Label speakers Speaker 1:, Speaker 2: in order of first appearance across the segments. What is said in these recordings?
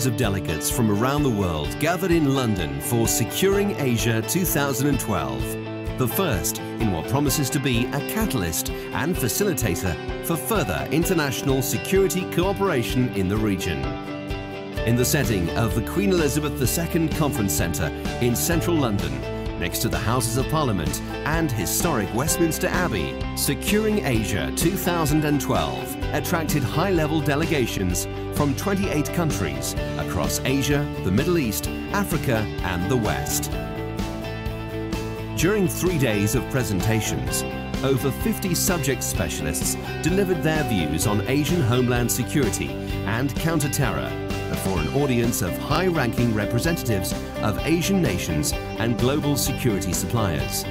Speaker 1: Thousands of delegates from around the world gathered in London for Securing Asia 2012, the first in what promises to be a catalyst and facilitator for further international security cooperation in the region. In the setting of the Queen Elizabeth II Conference Centre in central London, next to the Houses of Parliament and historic Westminster Abbey, Securing Asia 2012 attracted high-level delegations from 28 countries across Asia, the Middle East, Africa and the West. During 3 days of presentations, over 50 subject specialists delivered their views on Asian homeland security and counter-terror before an audience of high-ranking representatives of Asian nations and global security suppliers.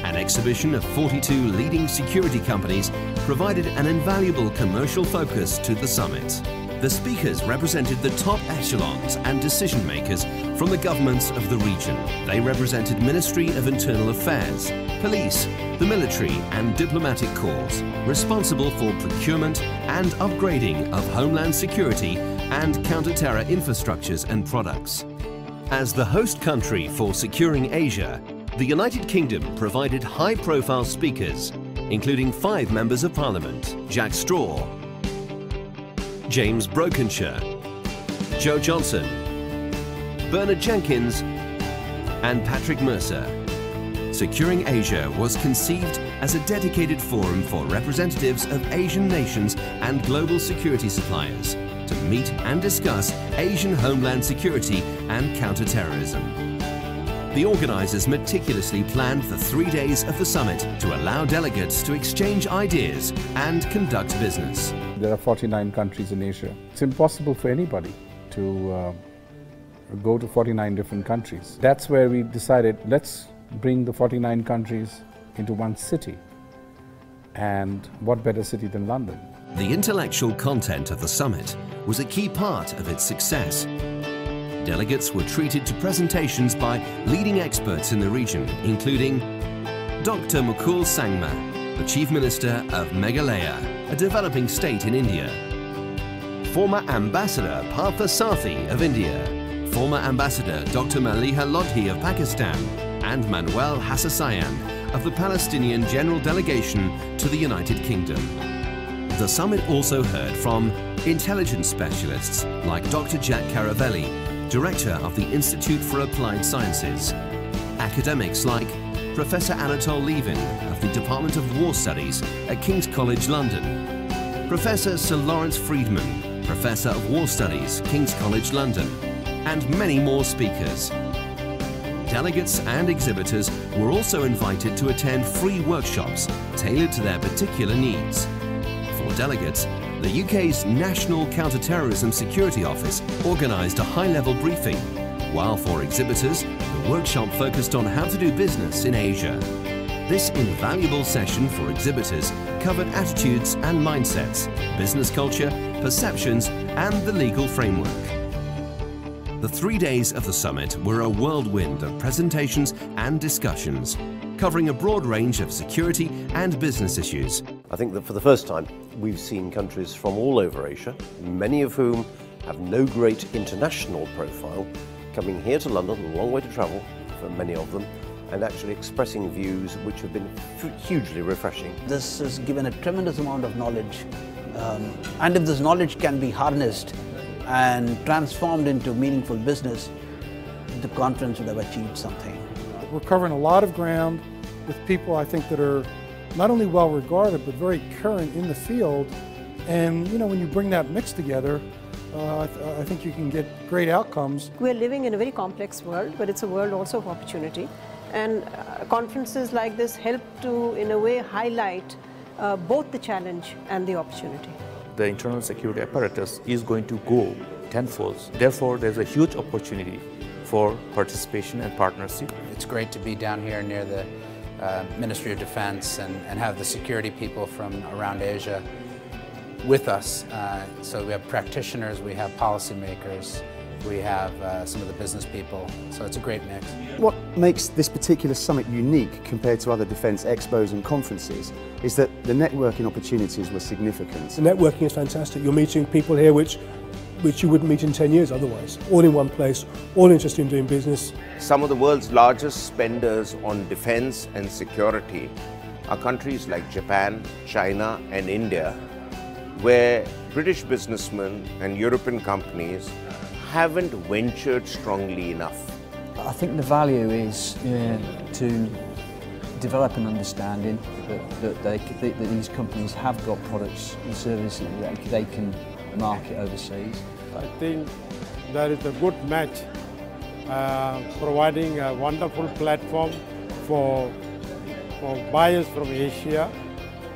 Speaker 1: An exhibition of 42 leading security companies provided an invaluable commercial focus to the summit. The speakers represented the top echelons and decision makers from the governments of the region. They represented Ministry of Internal Affairs, police, the military and diplomatic corps, responsible for procurement and upgrading of homeland security and counter-terror infrastructures and products. As the host country for Securing Asia, the United Kingdom provided high-profile speakers, including 5 members of Parliament: Jack Straw, James Brokenshire, Joe Johnson, Bernard Jenkins and Patrick Mercer. Securing Asia was conceived as a dedicated forum for representatives of Asian nations and global security suppliers to meet and discuss Asian homeland security and counter-terrorism. The organisers meticulously planned the 3 days of the summit to allow delegates to exchange ideas and conduct business.
Speaker 2: There are 49 countries in Asia. It's impossible for anybody to go to 49 different countries. That's where we decided, let's bring the 49 countries into one city. And what better city than London?
Speaker 1: The intellectual content of the summit was a key part of its success. Delegates were treated to presentations by leading experts in the region, including Dr. Mukul Sangma, the Chief Minister of Meghalaya, a developing state in India, former Ambassador Partha Sathi of India, former Ambassador Dr. Maliha Lodhi of Pakistan, and Manuel Hassasayan of the Palestinian General Delegation to the United Kingdom. The summit also heard from intelligence specialists like Dr. Jack Caravelli, Director of the Institute for Applied Sciences, academics like Professor Anatole Levin of the Department of War Studies at King's College London, Professor Sir Lawrence Freedman, Professor of War Studies, King's College London, and many more speakers. Delegates and exhibitors were also invited to attend free workshops tailored to their particular needs. For delegates, the UK's National Counter-Terrorism Security Office organised a high-level briefing, while for exhibitors, the workshop focused on how to do business in Asia. This invaluable session for exhibitors covered attitudes and mindsets, business culture, perceptions and the legal framework. The 3 days of the summit were a whirlwind of presentations and discussions, covering a broad range of security and business issues.
Speaker 3: I think that for the first time we've seen countries from all over Asia, many of whom have no great international profile, coming here to London, a long way to travel for many of them, and actually expressing views which have been hugely refreshing.
Speaker 4: This has given a tremendous amount of knowledge, and if this knowledge can be harnessed and transformed into meaningful business, the conference would have achieved something.
Speaker 5: We're covering a lot of ground with people I think that are not only well regarded but very current in the field, and you know, when you bring that mix together, I think you can get great outcomes.
Speaker 6: We're living in a very complex world, but it's a world also of opportunity, and conferences like this help to, in a way, highlight both the challenge and the opportunity.
Speaker 7: The internal security apparatus is going to go tenfold. Therefore, there's a huge opportunity for participation and partnership.
Speaker 8: It's great to be down here near the Ministry of Defense and have the security people from around Asia with us. So we have practitioners, we have policymakers, we have some of the business people, so it's a great mix.
Speaker 9: What makes this particular summit unique compared to other defence expos and conferences is that the networking opportunities were significant.
Speaker 10: The networking is fantastic. You're meeting people here which which you wouldn't meet in 10 years otherwise. All in one place, all interested in doing business.
Speaker 11: Some of the world's largest spenders on defense and security are countries like Japan, China and India, where British businessmen and European companies haven't ventured strongly enough.
Speaker 12: I think the value is to develop an understanding that these companies have got products and services that they can market overseas.
Speaker 13: I think that is a good match, providing a wonderful platform for buyers from Asia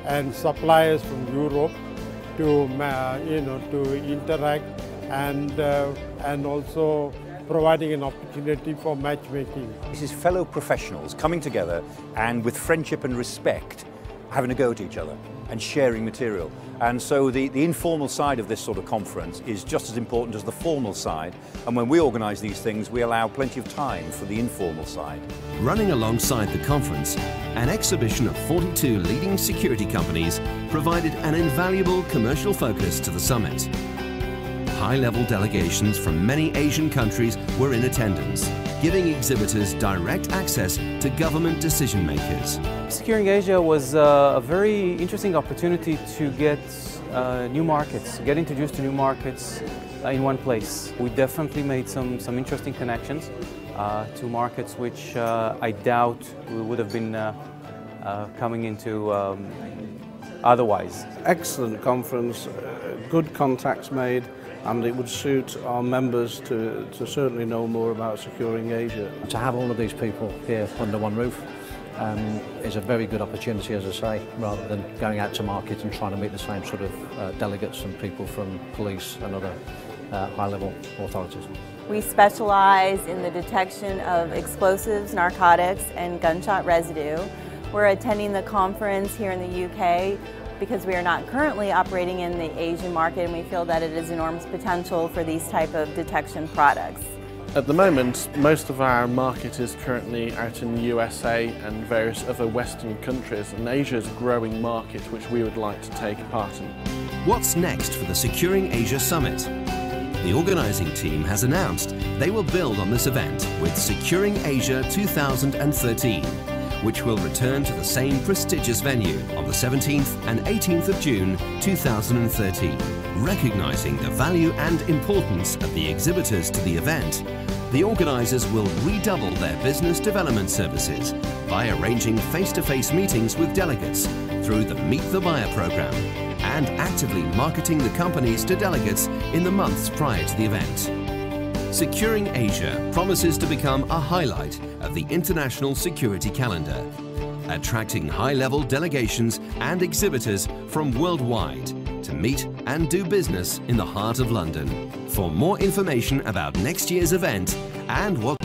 Speaker 13: and suppliers from Europe to to interact and also providing an opportunity for matchmaking.
Speaker 14: This is fellow professionals coming together and with friendship and respect having a go at each other and sharing material. And so the informal side of this sort of conference is just as important as the formal side. And when we organise these things, we allow plenty of time for the informal side.
Speaker 1: Running alongside the conference, an exhibition of 42 leading security companies provided an invaluable commercial focus to the summit. High-level delegations from many Asian countries were in attendance, giving exhibitors direct access to government decision-makers.
Speaker 15: Securing Asia was a very interesting opportunity to get new markets, get introduced to new markets in one place. We definitely made some interesting connections to markets which I doubt we would have been coming into otherwise.
Speaker 16: Excellent conference, good contacts made, and it would suit our members to certainly know more about Securing Asia.
Speaker 17: To have all of these people here under one roof is a very good opportunity, as I say, rather than going out to market and trying to meet the same sort of delegates and people from police and other high-level authorities.
Speaker 18: We specialize in the detection of explosives, narcotics, and gunshot residue. We're attending the conference here in the UK because we are not currently operating in the Asian market, and we feel that it is enormous potential for these type of detection products.
Speaker 19: At the moment, most of our market is currently out in the USA and various other Western countries, and Asia is a growing market which we would like to take part in.
Speaker 1: What's next for the Securing Asia Summit? The organising team has announced they will build on this event with Securing Asia 2013, which will return to the same prestigious venue on the 17th and 18th of June 2013. Recognising the value and importance of the exhibitors to the event, the organisers will redouble their business development services by arranging face-to-face meetings with delegates through the Meet the Buyer programme and actively marketing the companies to delegates in the months prior to the event. Securing Asia promises to become a highlight of the international security calendar, attracting high-level delegations and exhibitors from worldwide to meet and do business in the heart of London. For more information about next year's event and what's